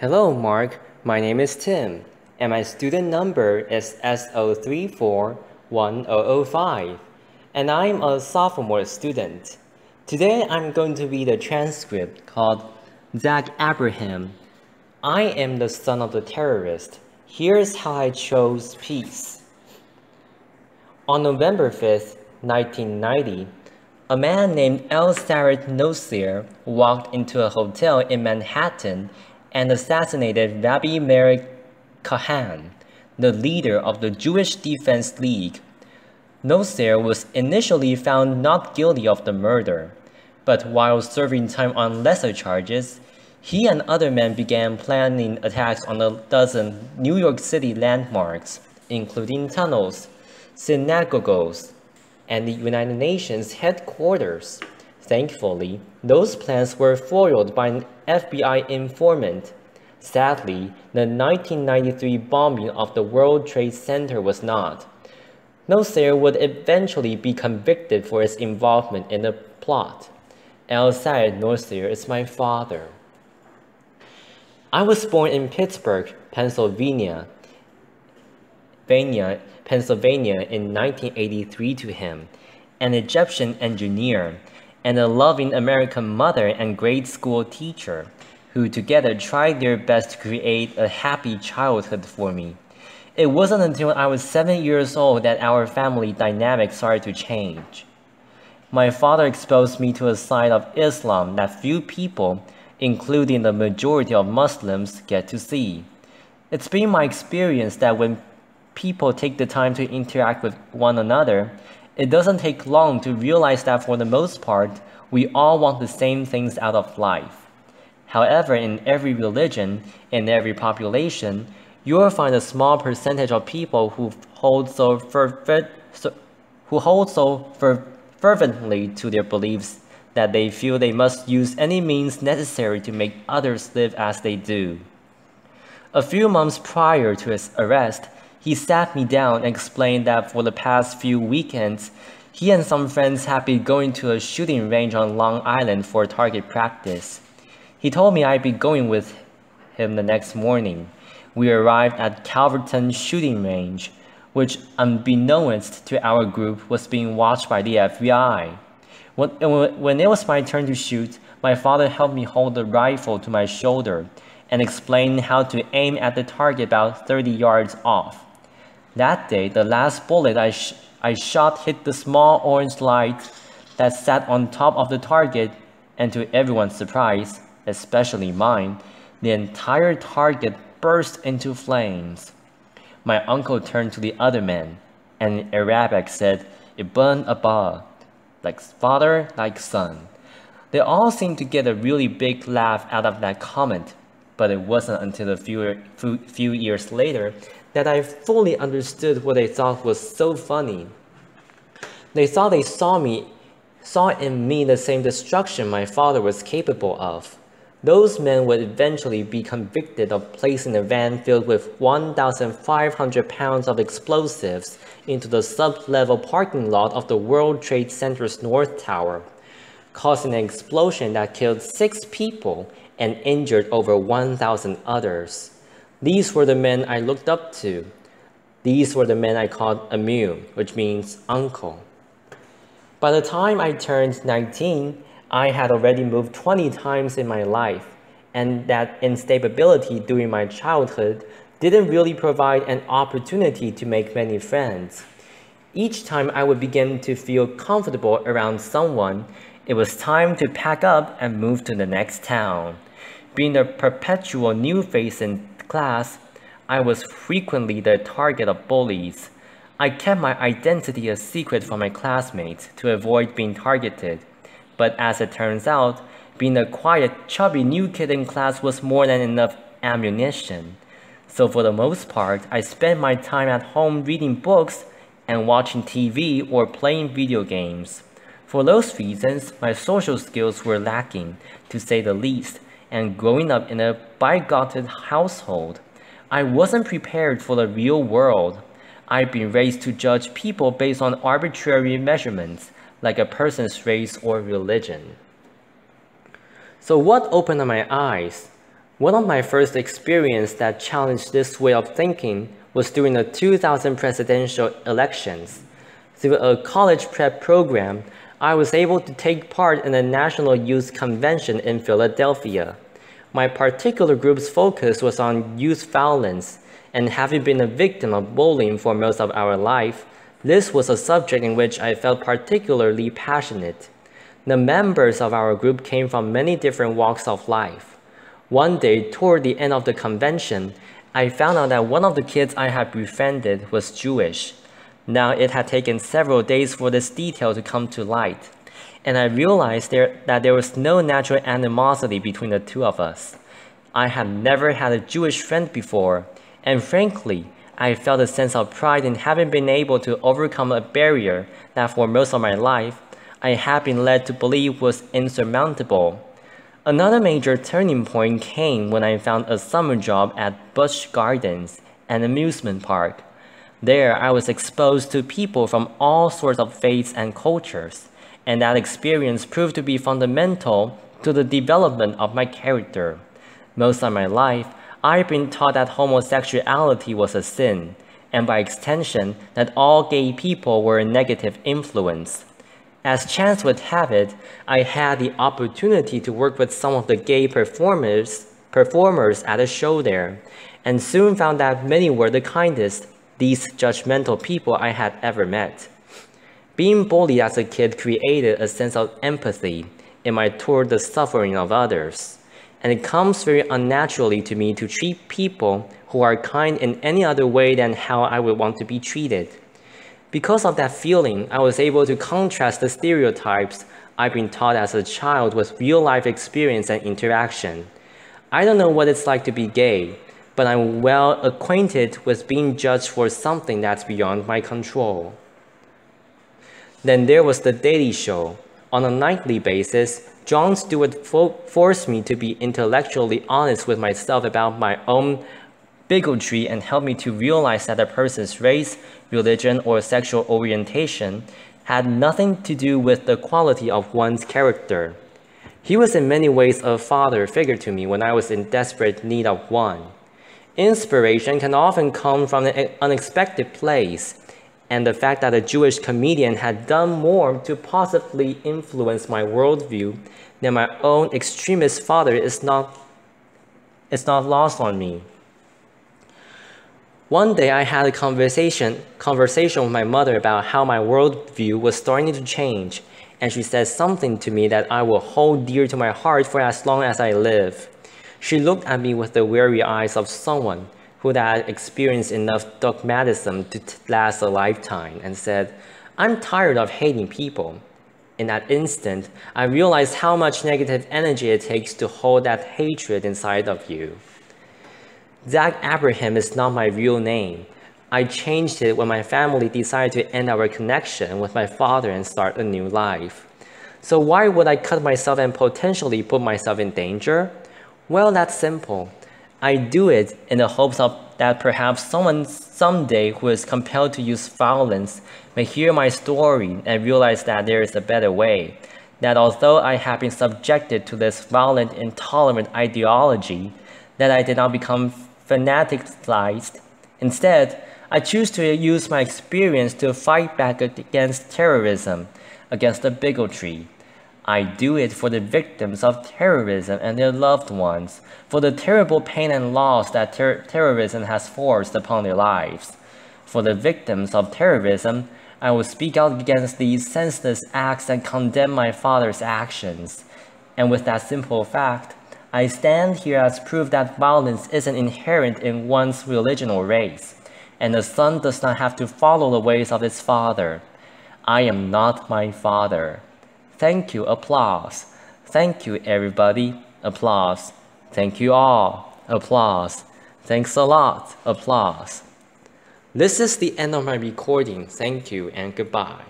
Hello, Mark. My name is Tim, and my student number is SO341005, and I'm a sophomore student. Today, I'm going to read a transcript called Zach Ebrahim. I am the son of the terrorist. Here's how I chose peace. On November 5th, 1990, a man named El Sarit Nosir walked into a hotel in Manhattan and assassinated Rabbi Meir Kahan, the leader of the Jewish Defense League. Nosir was initially found not guilty of the murder, but while serving time on lesser charges, he and other men began planning attacks on a dozen New York City landmarks, including tunnels, synagogues, and the United Nations headquarters. Thankfully, those plans were foiled by an FBI informant. Sadly, the 1993 bombing of the World Trade Center was not. Nosir would eventually be convicted for his involvement in the plot. El Sayed Nosir is my father. I was born in Pittsburgh, Pennsylvania in 1983 to him, an Egyptian engineer, and a loving American mother and grade school teacher, who together tried their best to create a happy childhood for me. It wasn't until I was 7 years old that our family dynamic started to change. My father exposed me to a side of Islam that few people, including the majority of Muslims, get to see. It's been my experience that when people take the time to interact with one another, it doesn't take long to realize that for the most part, we all want the same things out of life. However, in every religion, in every population, you will find a small percentage of people who hold so fervently to their beliefs that they feel they must use any means necessary to make others live as they do. A few months prior to his arrest, he sat me down and explained that for the past few weekends, he and some friends had been going to a shooting range on Long Island for target practice. He told me I'd be going with him the next morning. We arrived at Calverton Shooting Range, which, unbeknownst to our group, was being watched by the FBI. When it was my turn to shoot, my father helped me hold the rifle to my shoulder and explained how to aim at the target about 30 yards off. That day, the last bullet I shot hit the small orange light that sat on top of the target, and to everyone's surprise, especially mine, the entire target burst into flames. My uncle turned to the other men, and in Arabic said, "Ibn Abba," like father, like son. They all seemed to get a really big laugh out of that comment, but it wasn't until a few years later that I fully understood what they thought was so funny. They thought they saw in me the same destruction my father was capable of. Those men would eventually be convicted of placing a van filled with 1,500 pounds of explosives into the sub-level parking lot of the World Trade Center's North Tower, causing an explosion that killed 6 people and injured over 1,000 others. These were the men I looked up to. These were the men I called Amir, which means uncle. By the time I turned 19, I had already moved 20 times in my life, and that instability during my childhood didn't really provide an opportunity to make many friends. Each time I would begin to feel comfortable around someone, it was time to pack up and move to the next town. Being a perpetual new face in class, I was frequently the target of bullies. I kept my identity a secret from my classmates to avoid being targeted. But as it turns out, being a quiet, chubby new kid in class was more than enough ammunition. So for the most part, I spent my time at home reading books and watching TV or playing video games. For those reasons, my social skills were lacking, to say the least, and growing up in a bigoted household, I wasn't prepared for the real world. I'd been raised to judge people based on arbitrary measurements, like a person's race or religion. So what opened up my eyes? One of my first experiences that challenged this way of thinking was during the 2000 presidential elections. Through a college prep program, I was able to take part in a National Youth Convention in Philadelphia. My particular group's focus was on youth violence, and having been a victim of bullying for most of our life, this was a subject in which I felt particularly passionate. The members of our group came from many different walks of life. One day, toward the end of the convention, I found out that one of the kids I had befriended was Jewish. Now, it had taken several days for this detail to come to light, and I realized that there was no natural animosity between the two of us. I had never had a Jewish friend before, and frankly, I felt a sense of pride in having been able to overcome a barrier that for most of my life, I had been led to believe was insurmountable. Another major turning point came when I found a summer job at Busch Gardens, an amusement park. There, I was exposed to people from all sorts of faiths and cultures, and that experience proved to be fundamental to the development of my character. Most of my life, I've been taught that homosexuality was a sin, and by extension, that all gay people were a negative influence. As chance would have it, I had the opportunity to work with some of the gay performers at a show there, and soon found that many were the kindest, least judgmental people I had ever met. Being bullied as a kid created a sense of empathy in my toward the suffering of others, and it comes very unnaturally to me to treat people who are kind in any other way than how I would want to be treated. Because of that feeling, I was able to contrast the stereotypes I've been taught as a child with real-life experience and interaction. I don't know what it's like to be gay, but I'm well acquainted with being judged for something that's beyond my control. Then there was The Daily Show. On a nightly basis, Jon Stewart forced me to be intellectually honest with myself about my own bigotry and helped me to realize that a person's race, religion, or sexual orientation had nothing to do with the quality of one's character. He was in many ways a father figure to me when I was in desperate need of one. Inspiration can often come from an unexpected place, and the fact that a Jewish comedian had done more to positively influence my worldview than my own extremist father is not lost on me. One day I had a conversation with my mother about how my worldview was starting to change, and she said something to me that I will hold dear to my heart for as long as I live. She looked at me with the weary eyes of someone who had experienced enough dogmatism to last a lifetime and said, "I'm tired of hating people." In that instant, I realized how much negative energy it takes to hold that hatred inside of you. Ebrahim is not my real name. I changed it when my family decided to end our connection with my father and start a new life. So why would I cut myself and potentially put myself in danger? Well, that's simple. I do it in the hopes that perhaps someone someday who is compelled to use violence may hear my story and realize that there is a better way. That although I have been subjected to this violent, intolerant ideology, that I did not become fanaticized. Instead, I choose to use my experience to fight back against terrorism, against the bigotry. I do it for the victims of terrorism and their loved ones, for the terrible pain and loss that terrorism has forced upon their lives. For the victims of terrorism, I will speak out against these senseless acts and condemn my father's actions. And with that simple fact, I stand here as proof that violence isn't inherent in one's religion or race, and the son does not have to follow the ways of his father. I am not my father. Thank you, applause. Thank you, everybody, applause. Thank you all, applause. Thanks a lot, applause. This is the end of my recording. Thank you and goodbye.